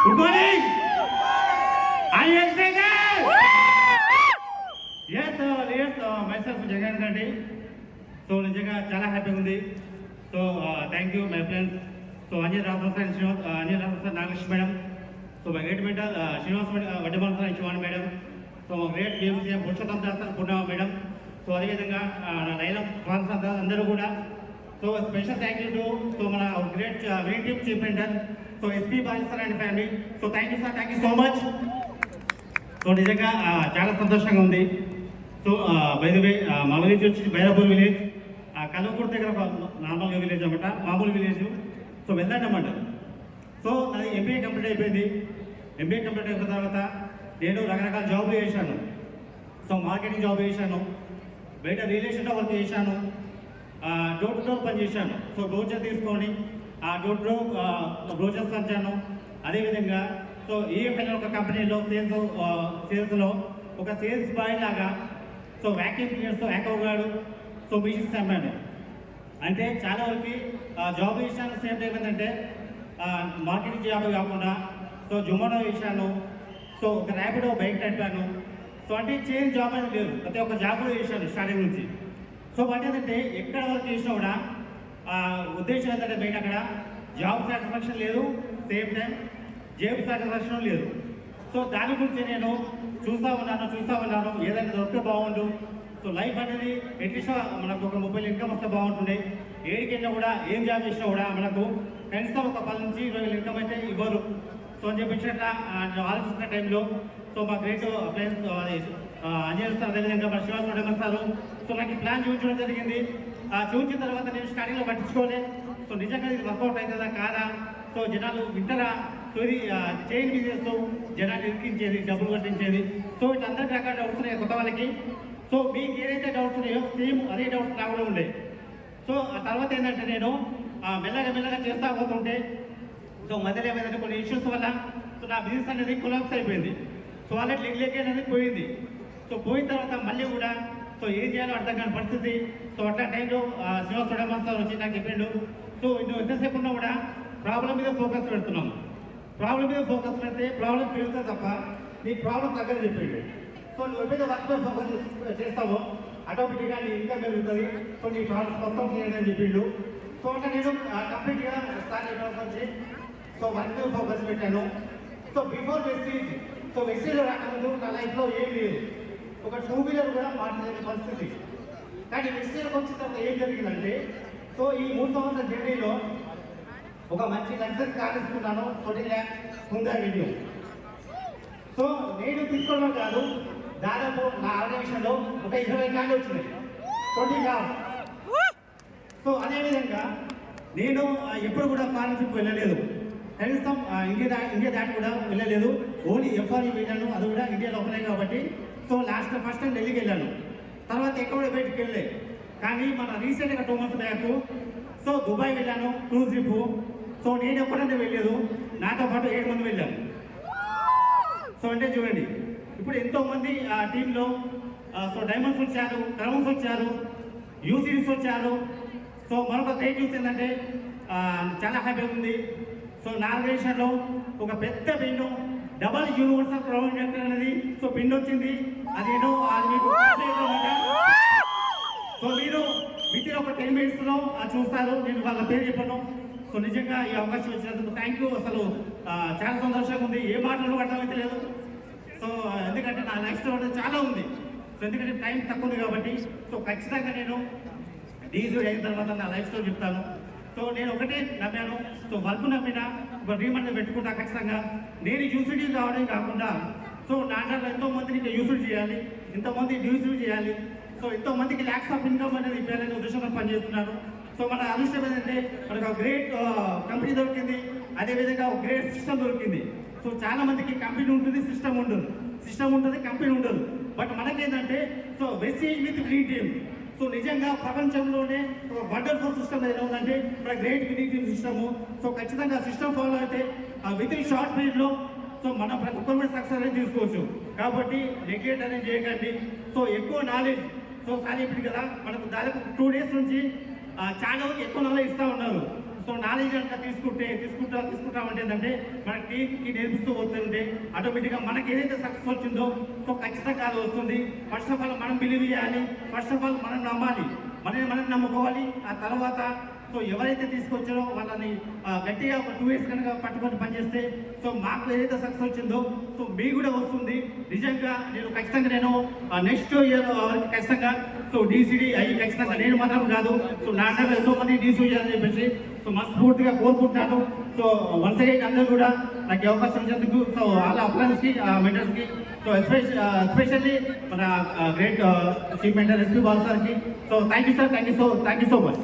Good morning. Are you excited? Yes, myself Jagan Reddy. So నిజంగా చాలా హ్యాపీగా ఉంది. So thank you my friends. So Anjay Raghav sir, Anjay Raghav sir, Nagalakshmi madam. So my great mentor Srinivas Vaddaman sir, Shivan madam. So great games Purushottam Das sir, Purnima madam. So అదేవిధంగా లైలం sponsor అందరూ కూడా. So special thank you to so మన great green team chief mentor so SP Baji sir and family. So thank you sir, thank you so much. So నిజంగా చాలా సంతోషంగా ఉంది. So by the way మా విలేజ్ వచ్చి Bairapur village, కల్వకూరు దగ్గర నార్మల్గా village అనమాట, మామూలు విలేజ్. సో వెళ్ళండి అన్నమాట. సో అది ఎంబీఏ కంప్లీట్ అయిపోయింది. ఎంబీఏ కంప్లీట్ అయిపోయిన తర్వాత నేను రకరకాల జాబ్లు చేశాను. సో మార్కెటింగ్ జాబ్ చేశాను, బయట రియల్ ఎస్టేట్ వర్క్ చేశాను, డోర్ టు డోర్ పని చేశాను. సో బ్రోచర్ తీసుకొని ఆ డోర్ టు డోర్ బ్రోచర్స్ పంచాను. అదేవిధంగా సో ఈఎఫ్ఎల్ ఒక కంపెనీలో సేల్స్లో ఒక సేల్స్ బాయ్ లాగా సో వ్యాక్యూమ్ క్లీనర్స్తో యాక్గాడు. సో మిషన్స్ అమ్మాను. అంటే చాలా వరకు జాబ్ చేశాను. సేమ్ టైం ఏంటంటే మార్కెటింగ్ జాబ్ కాకుండా సో జొమాటో చేశాను. సో ఒక ర్యాపిడో బైక్ నడిపాను. సో అంటే చేంజ్ జాబ్ అనేది లేదు, ప్రతి ఒక్క జాబ్ కూడా చేశాను స్టార్టింగ్ నుంచి. సో వాటి ఏంటంటే ఎక్కడ వరకు చేసినా కూడా ఉద్దేశం ఏంటంటే బయట అక్కడ జాబ్ సాటిస్ఫాక్షన్ లేదు, సేమ్ టైం జేబు సాటిస్ఫాక్షన్ లేదు. సో దాని గురించి నేను చూస్తూ ఉన్నాను ఏదైనా దొరికితే బాగుండు. సో లైఫ్ అనేది అట్లీస్ట్ మనకు ఒక 30 ఇన్కమ్ వస్తే బాగుంటుంది. ఏడికైనా కూడా ఏం జాబ్ చేసినా కూడా మనకు కనీసం ఒక 10 నుంచి 20 ఇన్కమ్ అయితే ఇవ్వరు. సో అని చెప్పేసి అట్లా ఆలోచిస్తున్న టైంలో సో మా గ్రేట్ ఫ్రెండ్స్ అంజయ్ సార్, అదేవిధంగా మా శివాస్ వడ్డమాన్ సార్ సో నాకు ఈ ప్లాన్ చూపించడం జరిగింది. చూపించిన తర్వాత నేను స్టార్టింగ్లో పట్టించుకోలే. సో నిజంగా ఇది వర్కౌట్ అవుతుందా కాదా, సో జనాలు వింటరా, సో ఇది చైన్ బిజినెస్ జనాలు ఇరికించేది, డబ్బులు కట్టించేది. సో ఇట్లా అందరికీ రకాల డౌట్స్ ఉన్నాయి కొత్త వాళ్ళకి. సో మీకు ఏదైతే డౌట్స్ ఉన్నాయో సేమ్ అదే డౌట్స్ నాకు కూడా ఉండే. సో ఆ తర్వాత ఏంటంటే నేను మెల్లగా చేస్తూ పోతుంటే సో మధ్యలో ఏమైందంటే కొన్ని ఇష్యూస్ వల్ల సో నా బిజినెస్ అనేది కొలాప్స్ అయిపోయింది. సో వాళ్ళకి లెగ్ అనేది పోయింది. సో పోయిన తర్వాత మళ్ళీ కూడా సో ఏం చేయాలో అర్థం కాని పరిస్థితి. సో అట్లా టైంలో శ్రీనివాస్ వడ్డమాన్ సార్ వచ్చి నాకు చెప్పిండు, సో నువ్వు ఎంతసేపు ఉన్నా కూడా ప్రాబ్లం మీద ఫోకస్ పెడుతున్నాం. ప్రాబ్లం మీద ఫోకస్ పెడితే ప్రాబ్లం పెరుగుతుంది తప్ప నీ ప్రాబ్లం తగ్గని చెప్పిండు. సో నువ్వు ఎప్పుడైతే వర్క్ మీద ఫోకస్ చేస్తావో ఆటోమేటిక్గా నీ ఇన్కమ్ పెరుగుతుంది. సో నీ ప్రాబ్లమ్ మొత్తం క్లియర్ అని చెప్పిండు. సో అంటే నేను కంప్లీట్గా స్టార్ట్ అయిపోయి సో వర్క్ మీద ఫోకస్ పెట్టాను. So before Vestige, so Vestige రాకముందు నా లైఫ్లో ఏం లేదు, ఒక 2 వీలర్ కూడా మాట్లాడే పరిస్థితి. కానీ వెస్టీజ్కి వచ్చిన తర్వాత ఏం జరిగిందంటే సో ఈ 3 సంవత్సరాల జర్నీలో ఒక మంచి లగ్జరీ కార్ తీసుకున్నాను, 14 lakhs హుండా వెన్యూ. సో నేను తీసుకోవడం కాదు, దాదాపు నా ఆర్గనైజేషన్లో ఒక 20 కార్లు వచ్చినాయి, 20 cars. సో అదేవిధంగా నేను ఎప్పుడు కూడా ఫారెన్ ట్రిప్ వెళ్ళలేదు, కనీసం ఇండియా దాటి కూడా వెళ్ళలేదు. ఓన్లీ ఎఫ్ఆర్ఈ వెళ్ళాను, అది కూడా ఇండియా లోపలే కాబట్టి. సో ఫస్ట్ టైం ఢిల్లీకి వెళ్ళాను, తర్వాత ఎక్కడ కూడా బయటికి వెళ్ళలేదు. కానీ మన రీసెంట్గా 2 months బ్యాక్ సో దుబాయ్ వెళ్ళాను, క్రూజ్ ట్రిప్. సో నేను ఎప్పుడంటే వెళ్ళలేదు, నాతో పాటు 7 మంది వెళ్ళాను. సో అంటే చూడండి, ఇప్పుడు ఎంతోమంది ఆ టీంలో సో డైమండ్స్ వచ్చారు, క్రౌన్స్ వచ్చారు, యూసీస్ వచ్చారు. సో మరొక గ్రేట్ న్యూస్ ఏంటంటే చాలా హ్యాపీగా ఉంది. సో నా దేశంలో ఒక పెద్ద పిన్ను డబల్ యూనివర్సల్ క్రౌన్ అనేది సో పిన్ వచ్చింది. అదేనో అది మీకు సో మీరు విత్ ఇన్ ఒక 10 minutesలో చూస్తారు. నేను వాళ్ళ పేరు చెప్పను. సో నిజంగా ఈ అవకాశం వచ్చినందుకు థ్యాంక్ యూ. అసలు చాలా సంతోషంగా ఉంది, ఏ మాటలు అర్థమైతే లేదు. సో ఎందుకంటే నా లైఫ్ స్టోరీ చాలా ఉంది. సో ఎందుకంటే టైం తక్కువ ఉంది కాబట్టి సో ఖచ్చితంగా నేను డీజీ అయిన తర్వాత నా లైఫ్ స్టోరీ చెప్తాను. సో నేను ఒకటే నమ్మాను, సో వర్క్ నమ్మినా ఒక డ్రీమ్ అనేది పెట్టుకుంటా ఖచ్చితంగా. నేను యూసిటీ కావడం కాకుండా సో నా దాంట్లో ఎంతోమందికి యూసిటీ చేయాలి, ఇంతమంది డ్యూసిటీ చేయాలి. సో ఎంతోమందికి ల్యాక్స్ ఆఫ్ ఇన్కమ్ అనేది ఇవ్వాలనే ఉద్దేశంతో పనిచేస్తున్నాను. సో మన అదృష్టం ఏంటంటే మనకు ఒక గ్రేట్ కంపెనీ దొరికింది, అదేవిధంగా ఒక గ్రేట్ సిస్టమ్ దొరికింది. సో చాలా మందికి కంపెనీ ఉంటుంది, సిస్టమ్ ఉండదు, సిస్టమ్ ఉంటుంది, కంపెనీ ఉండదు. బట్ మనకేంటంటే so Vestige with green team. So నిజంగా ప్రపంచంలోనే ఒక వండర్ఫుల్ సిస్టమ్ ఏదైనా ఉందంటే మన great green team system. So ఖచ్చితంగా సిస్టమ్ ఫాలో అయితే విత్ ఇన్ షార్ట్ పీరియడ్లో సో మనం ప్రతి ఒక్కరు కూడా సక్సెస్ అనేది తీసుకోవచ్చు. కాబట్టి నెగ్లెక్ట్ అనేది చేయకండి. సో ఎక్కువ నాలెడ్జ్ సో సార్ చెప్పింది కదా, మనకు దాదాపు 2 days నుంచి చాలా ఎక్కువ నాలెడ్జ్ ఇస్తూ ఉన్నారు. సో నాలెడ్జ్ కనుక తీసుకుంటామంటే ఏంటంటే మన టీంకి నేర్పిస్తూ వస్తుంటే ఆటోమేటిక్గా మనకి ఏదైతే సక్సెస్ వచ్చిందో సో ఖచ్చితంగా అది వస్తుంది. ఫస్ట్ ఆఫ్ ఆల్ మనం బిలీవ్ చేయాలి, ఫస్ట్ ఆఫ్ ఆల్ మనం నమ్మాలి, మనం నమ్ముకోవాలి. ఆ తర్వాత సో ఎవరైతే తీసుకొచ్చారో వాళ్ళని గట్టిగా ఒక 2 years కనుక పట్టుకొని పనిచేస్తే సో మాకు ఏదైతే సక్సెస్ వచ్చిందో సో మీకు కూడా వస్తుంది. నిజంగా నేను నెక్స్ట్ ఇయర్ వరకు ఖచ్చితంగా సో డీసీడీ అయ్యి ఖచ్చితంగా నేను మాత్రం కాదు సో నా అంతా ఎంతో మంది డీసీ అని చెప్పేసి సో మనస్ఫూర్తిగా కోరుకుంటున్నాను. సో వన్స్ అగైన్ అందరూ కూడా నాకు అవకాశం ఇచ్చేందుకు సో వాళ్ళ అప్లయన్స్కి మెంటర్స్కి సో ఎస్పెషల్లీ మన great chief mentor SP Bal సార్కి so thank you sir, thank you so much.